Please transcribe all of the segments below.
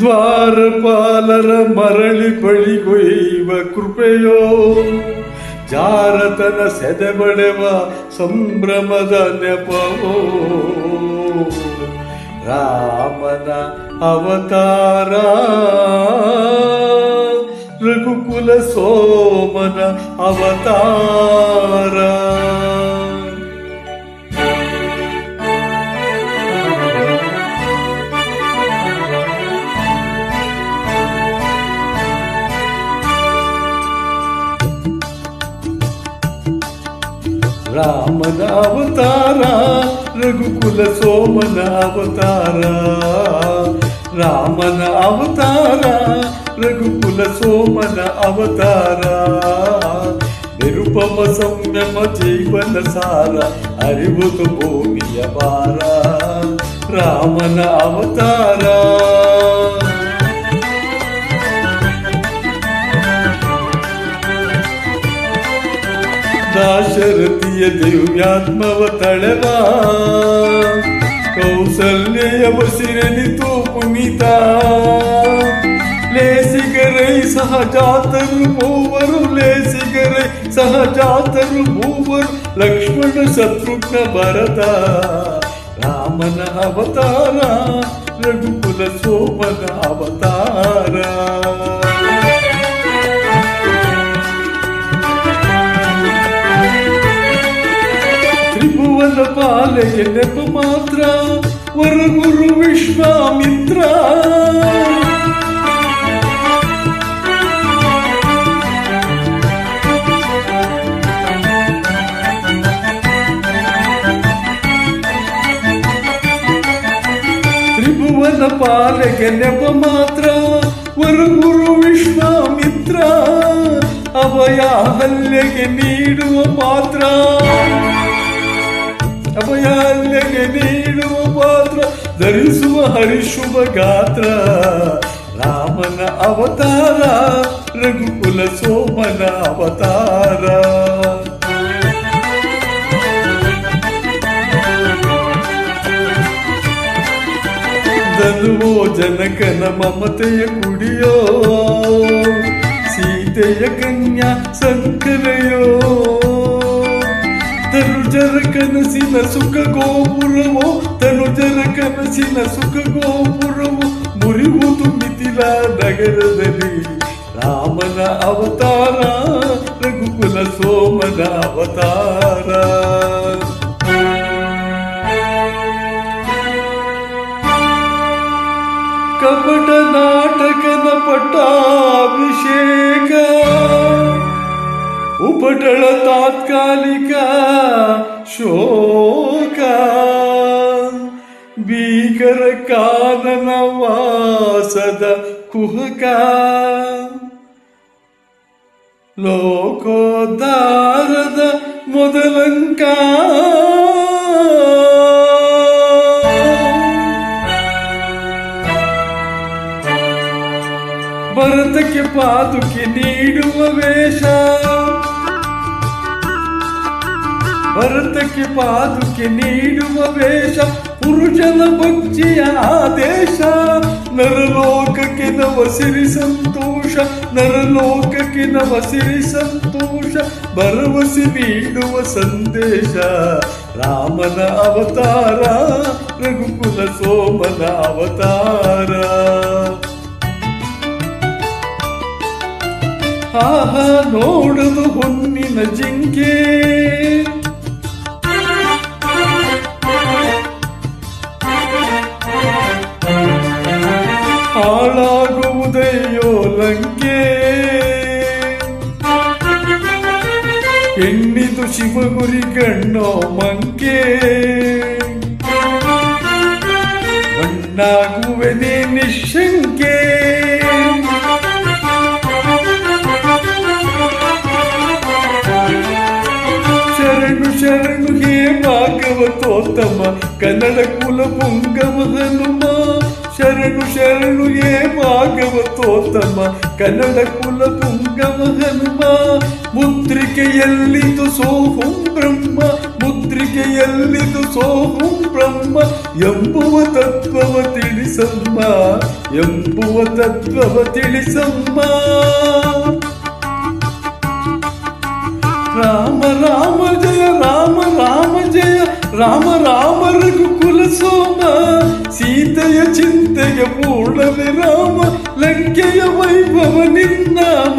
ದ್ವಾರಪಾಲರ ಮರಳಿ ಬಳಿಗೊಯ್ಯುವ ಕೃಪೆಯೋ, ಜಾರತನ ಸೆದೆಬಡೆವ ಸಂಭ್ರಮದ ನೆಪವೋ. ರಾಮನ ಅವತಾರ ರಘುಕುಲ ಸೋಮನ ಅವತಾರ. ರಾಮನ ಅವತಾರ ರಘುಕುಲ ಸೋಮನ ಅವತಾರ. ರಾಮನ ಅವತಾರ ರಘುಕುಲ ಸೋಮನ ಅವತಾರ. ನಿರುಪಮ ಸಂಯಮ ಜೀವನ ಸಾರ, ಅರಿವುದು ಭೂಮಿಯ ಭಾರ. ರಾಮನ ಅವತಾರ. ದಾಶರಥಿಯ ದಿವ್ಯಾತ್ಮವ ತಳೆವ, ಕೌಸಲ್ಯ ವಸಿರನಿತು ಪುನೀತ. ಲೇಸಿಗರೈ ಸಹಜಾತರು ಮೂವರು, ಲೇಸಿಗರೈ ಸಹಜಾತರು ಮೂವರು, ಲಕ್ಷ್ಮಣ ಶತ್ರುಘ್ನ ಭರತ. ರಾಮನ ಅವತಾರ ರಘುಕುಲ ಸೋಮನ ಅವತಾರ. ತ್ರಿಭುವನ ಪಾಲೆಯ ನೆಪ ಮಾತ್ರ, ವರಗುರು ವಿಶ್ವಾಮಿತ್ರ. ತ್ರಿಭುವನ ಪಾಲೆಗೆ ನೆಪ ಮಾತ್ರ, ವರಗುರು ವಿಶ್ವಾಮಿತ್ರ. ಅಭಯ ಹಲ್ಲೆಗೆ ನೀಡುವ ಪಾತ್ರ, ಅಭಯಾಲ್ಯಗೆ ನೀಡುವ ಪಾತ್ರ, ಧರಿಸುವ ಹರಿಶುಭ ಗಾತ್ರ. ರಾಮನ ಅವತಾರ ರಘುಕುಲ ಸೋಮನ ಅವತಾರ. ಧನುವೋ ಜನಕನ ಮಮತೆಯ ಕುಡಿಯೋ, ಸೀತೆಯ ಕನ್ಯಾ ಸಂಕರೆಯೋ. ತನುಜರ ಕನಸಿನ ಸುಖ ಗೋಪುರವೋ, ತನುಜರ ಕನಸಿನ ಸುಖ ಗೋಪುರವೋ, ಮುರಿಯುವುದು ಮಿಥಿಲ ನಗರದಲ್ಲಿ. ರಾಮನ ಅವತಾರ ರಘುಕುಲ ಸೋಮನ ಅವತಾರ. ಕಪಟ ನಾಟಕನ ಪಟ್ಟಾಭಿಷೇಕ, ಉಪಟಳ ತಾತ್ಕಾಲಿಕ ಶೋಕ. ಭೀಕರ ಕಾನನ ವಾಸದ ಕುಹಕ, ಲೋಕೋದ್ಧಾರದ ಮೊದಲಂಕ. ಭರತಕ್ಕೆ ಪಾದುಕೆ ನೀಡುವ ವೇಷ, ಭರತಕ್ಕೆ ಪಾದುಕೆ ನೀಡುವ ವೇಷ. ಪುರುಷನ ಭಕ್ತಿಯ ಆದೇಶ, ನರಲೋಕಕ್ಕೆ ನವ ಸಿರಿ ಸಂತೋಷ, ನರಲೋಕಕ್ಕೆ ನವ ಸಿರಿ ಸಂತೋಷ. ಭರವಸೆ ನೀಡುವ ಸಂದೇಶ. ರಾಮನ ಅವತಾರ ರಘುಕುಲ ಸೋಮನ ಅವತಾರ. ಆಹಾ ನೋಡದು ಹೊನ್ನಿನ ಜಿಂಕೆ, ಹಾಳಾಗುವುದಯ್ಯೋ ಲಂಕೆ. ಎಣ್ಣಿದು ಶಿವಗುರಿ ಗಣ್ಣೋ ಮಂಕೆ, ಮಣ್ಣಾಗುವೆನೇ ನಿಶಂಕೆ. ಶರಣು ಶರಣು ಹೇ ಭಾಗವತೋತ್ತಮ, ಕನ್ನಡ ಕುಲ ಪುಂಗವ ಹನುಮ. ಶರಣು ಶರಣು ಏ ಭಾಗವತೋತ್ತಮ ಕನ್ನಡ ಕುಲ ಪುಂಗವ ಹನುಮ ಮುದ್ರಿಕೆಯಲ್ಲಿದು ಸೋಹಂ ಬ್ರಹ್ಮ ಮುದ್ರಿಕೆಯಲ್ಲಿದು ಸೋಹಂ ಬ್ರಹ್ಮ ಎಂಬುವ ತತ್ವವ ತಿಳಿಸಮ್ಮ ಎಂಬುವ ತತ್ವವ ತಿಳಿಸಮ್ಮ ರಾಮ ರಾಮ ಜಯ ರಾಮ ರಾಮ ಜಯ ರಾಮ ರಾಮ ರಘುಕುಲ ಸೋಮ ಸೀತೆಯ ಚಿಂತೆಯ ಪೂರ್ಣ ವಿರಾಮ ಲಂಕೆಯ ವೈಭವ ನಿನ್ನಾಮ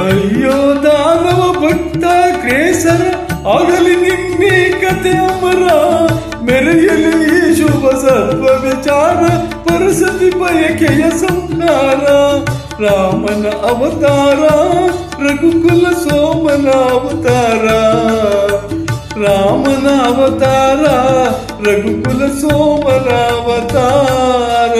ಅಯ್ಯೋ ದಾನವ ಭಕ್ತ ಕ್ರೇಸರ ಆಗಲಿ ನಿನ್ನೆ ಕತೆ ಅಮರ ಮೆರೆಯಲಿ ಈ ಶುಭ ಸತ್ವ ವಿಚಾರ ಪರಸತಿ ಬಯಕೆಯ ಸಂಹಾರ ರಾಮನ ಅವತಾರ ರಘುಕುಲ ಸೋಮನ ಅವತಾರ ರಾಮನ ಅವತಾರ ರಘುಕುಲ ಸೋಮನ ಅವತಾರ